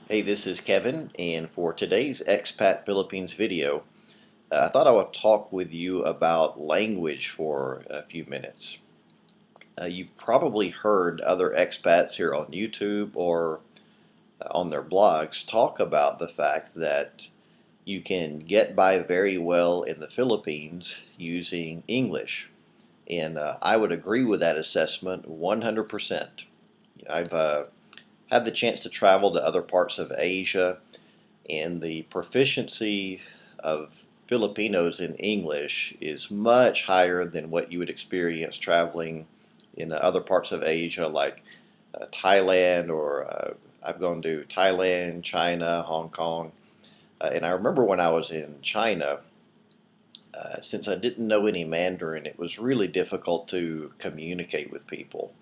Hey, this is Kevin, and for today's Expat Philippines video, I thought I would talk with you about language for a few minutes. You've probably heard other expats here on YouTube or on their blogs talk about the fact that you can get by very well in the Philippines using English. And I would agree with that assessment 100%. I've had the chance to travel to other parts of Asia, and the proficiency of Filipinos in English is much higher than what you would experience traveling in other parts of Asia, like Thailand, or I've gone to Thailand, China, Hong Kong. And I remember when I was in China, since I didn't know any Mandarin, it was really difficult to communicate with people.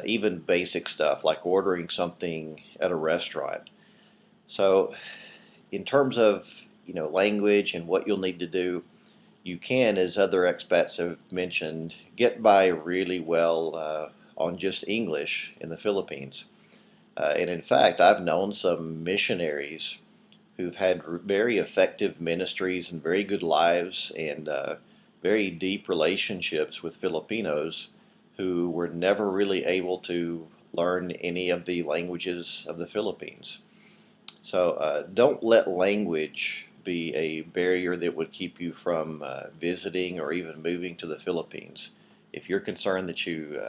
Even basic stuff like ordering something at a restaurant. So in terms of language and what you'll need to do, you can, as other expats have mentioned, get by really well on just English in the Philippines. And in fact, I've known some missionaries who've had very effective ministries and very good lives and very deep relationships with Filipinos who were never really able to learn any of the languages of the Philippines. So don't let language be a barrier that would keep you from visiting or even moving to the Philippines. If you're concerned that you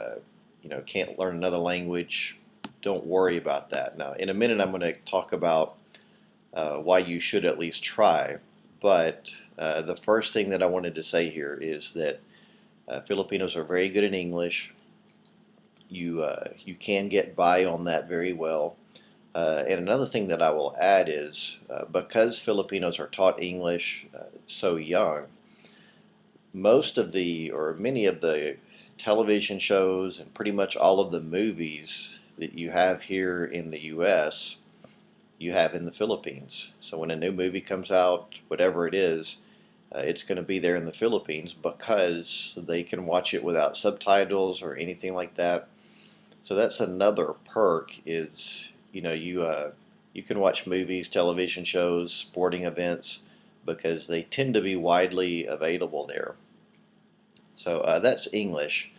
can't learn another language, don't worry about that. Now, in a minute, I'm going to talk about why you should at least try. But the first thing that I wanted to say here is that Filipinos are very good in English. You can get by on that very well. And another thing that I will add is because Filipinos are taught English so young, most of the, or many of the television shows and pretty much all of the movies that you have here in the U.S., you have in the Philippines. So when a new movie comes out, whatever it is, it's going to be there in the Philippines because they can watch it without subtitles or anything like that. So that's another perk is you can watch movies, television shows, sporting events because they tend to be widely available there. So that's English.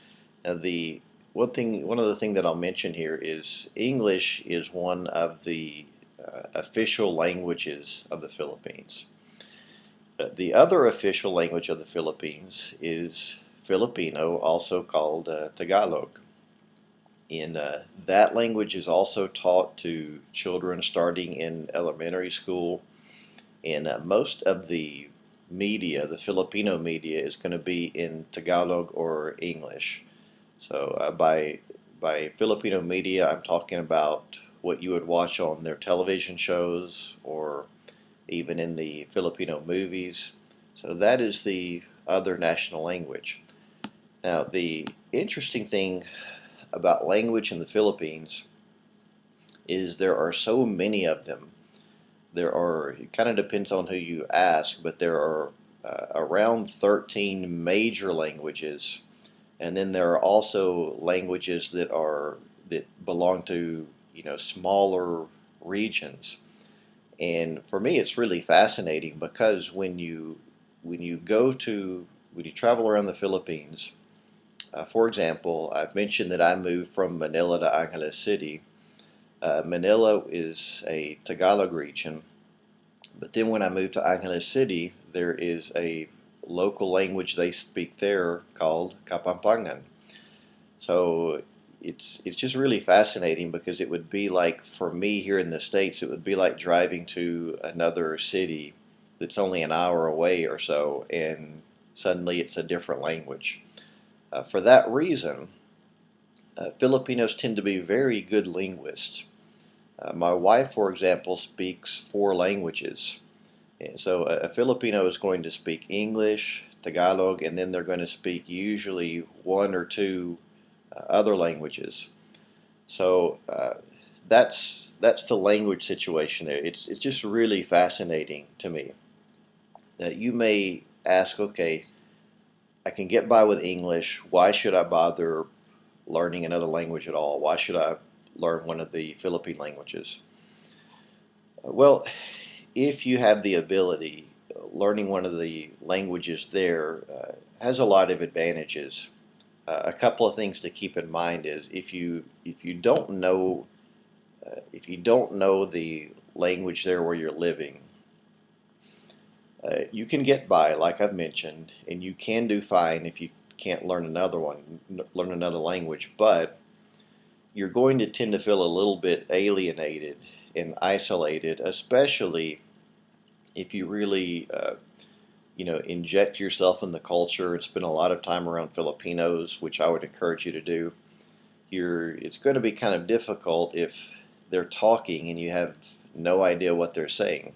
Now the one other thing that I'll mention here is English is one of the official languages of the Philippines. The other official language of the Philippines is Filipino, also called Tagalog. And that language is also taught to children starting in elementary school. And most of the media, the Filipino media, is going to be in Tagalog or English. So by Filipino media, I'm talking about what you would watch on their television shows or even in the Filipino movies. So that is the other national language. Now, the interesting thing about language in the Philippines is there are so many of them. It kind of depends on who you ask, but there are around 13 major languages, and then there are also languages that belong to smaller regions. And for me, it's really fascinating because when you travel around the Philippines, for example, I've mentioned that I moved from Manila to Angeles City. Manila is a Tagalog region, but then when I moved to Angeles City, there is a local language they speak there called Kapampangan. So it's just really fascinating because it would be like, for me here in the States, it would be like driving to another city that's only an hour away or so, and suddenly it's a different language. For that reason, Filipinos tend to be very good linguists. My wife, for example, speaks 4 languages. And so a Filipino is going to speak English, Tagalog, and then they're going to speak usually 1 or 2 other languages. So that's the language situation there. It's just really fascinating to me. You may ask, okay, I can get by with English. Why should I bother learning another language at all? Why should I learn one of the Philippine languages? Well, if you have the ability, learning one of the languages there has a lot of advantages. A couple of things to keep in mind is if you don't know the language there where you're living, you can get by, like I've mentioned, and you can do fine if you can't learn another language. But you're going to tend to feel a little bit alienated and isolated, especially if you really inject yourself in the culture and spend a lot of time around Filipinos, which I would encourage you to do. It's going to be kind of difficult if they're talking and you have no idea what they're saying.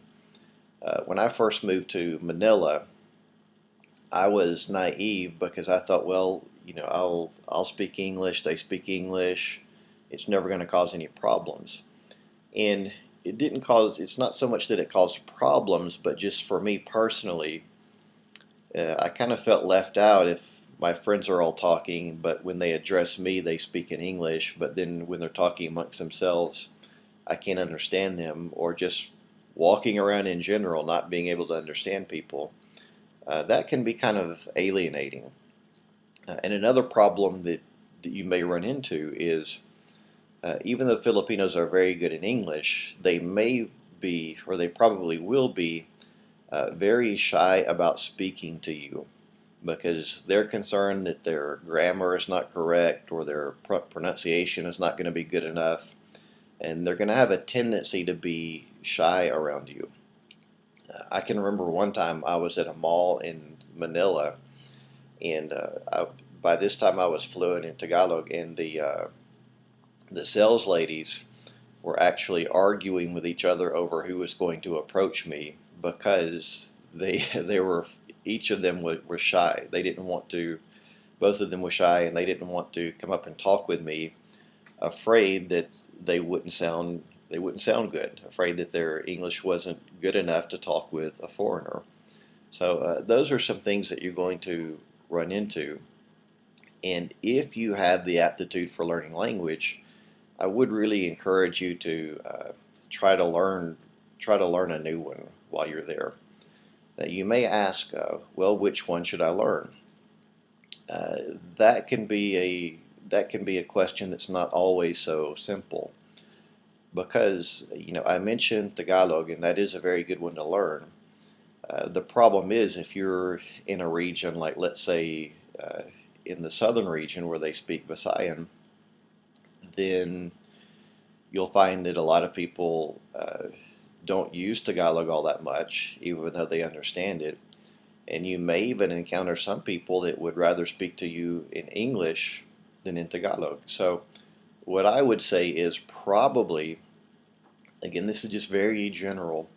When I first moved to Manila, I was naive because I thought, well, I'll speak English, they speak English, it's never going to cause any problems. And it's not so much that it caused problems, but just for me personally, I kind of felt left out if my friends are all talking, but when they address me, they speak in English, but then when they're talking amongst themselves, I can't understand them, or just walking around in general, not being able to understand people. That can be kind of alienating. And another problem that you may run into is even though Filipinos are very good in English, they may be, or they probably will be, very shy about speaking to you because they're concerned that their grammar is not correct or their pronunciation is not going to be good enough, and they're going to have a tendency to be shy around you. I can remember one time I was at a mall in Manila, and by this time I was fluent in Tagalog, and the sales ladies were actually arguing with each other over who was going to approach me because they were each of them were shy. They didn't want to. Both of them were shy, and they didn't want to come up and talk with me, afraid that they wouldn't sound good, afraid that their English wasn't good enough to talk with a foreigner. So those are some things that you're going to run into. And if you have the aptitude for learning language, I would really encourage you to try to learn a new one while you're there. Now, you may ask, well, which one should I learn? Uh, that can be a question that's not always so simple because I mentioned Tagalog, and that is a very good one to learn. The problem is if you're in a region like, let's say, in the southern region where they speak Visayan, then you'll find that a lot of people don't use Tagalog all that much, even though they understand it. And you may even encounter some people that would rather speak to you in English than in Tagalog. So, what I would say is probably, again, this is just very general,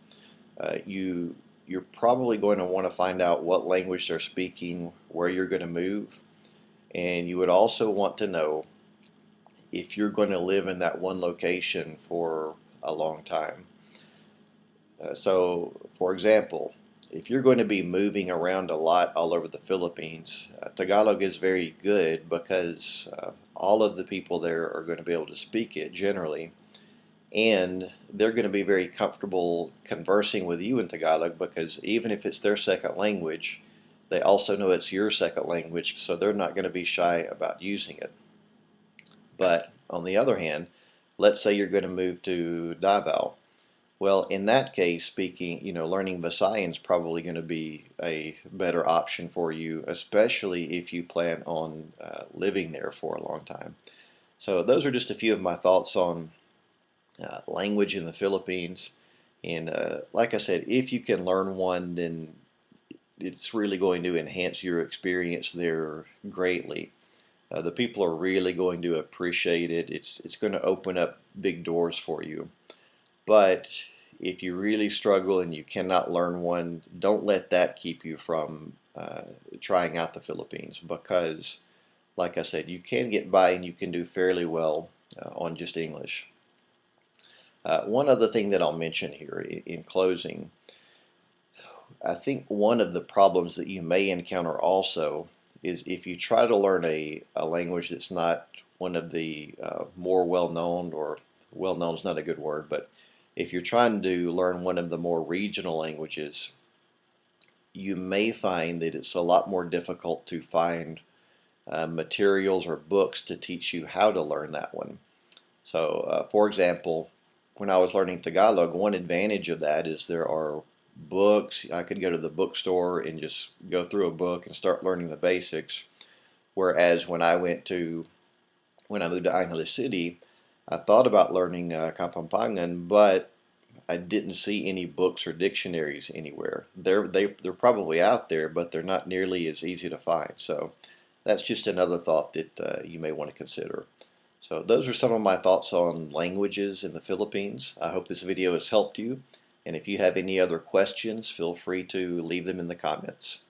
you're probably going to want to find out what language they're speaking, where you're going to move, and you would also want to know if you're going to live in that one location for a long time. So, for example, if you're going to be moving around a lot all over the Philippines, Tagalog is very good because all of the people there are going to be able to speak it generally, and they're going to be very comfortable conversing with you in Tagalog because even if it's their second language, they also know it's your second language, so they're not going to be shy about using it. But on the other hand, let's say you're going to move to Davao. Well, in that case, learning Visayan is probably going to be a better option for you, especially if you plan on living there for a long time. So those are just a few of my thoughts on language in the Philippines. And like I said, if you can learn one, then it's really going to enhance your experience there greatly. The people are really going to appreciate it. It's going to open up big doors for you. But if you really struggle and you cannot learn one, don't let that keep you from trying out the Philippines because, like I said, you can get by and you can do fairly well on just English. One other thing that I'll mention here in closing, I think one of the problems that you may encounter also is if you try to learn a language that's not one of the more well-known, or well-known is not a good word, but if you're trying to learn one of the more regional languages, you may find that it's a lot more difficult to find materials or books to teach you how to learn that one. So, for example, when I was learning Tagalog, one advantage of that is there are books. I could go to the bookstore and just go through a book and start learning the basics. Whereas when I moved to Angeles City, I thought about learning Kapampangan, but I didn't see any books or dictionaries anywhere. They're probably out there, but they're not nearly as easy to find. So that's just another thought that you may want to consider. So those are some of my thoughts on languages in the Philippines. I hope this video has helped you. And if you have any other questions, feel free to leave them in the comments.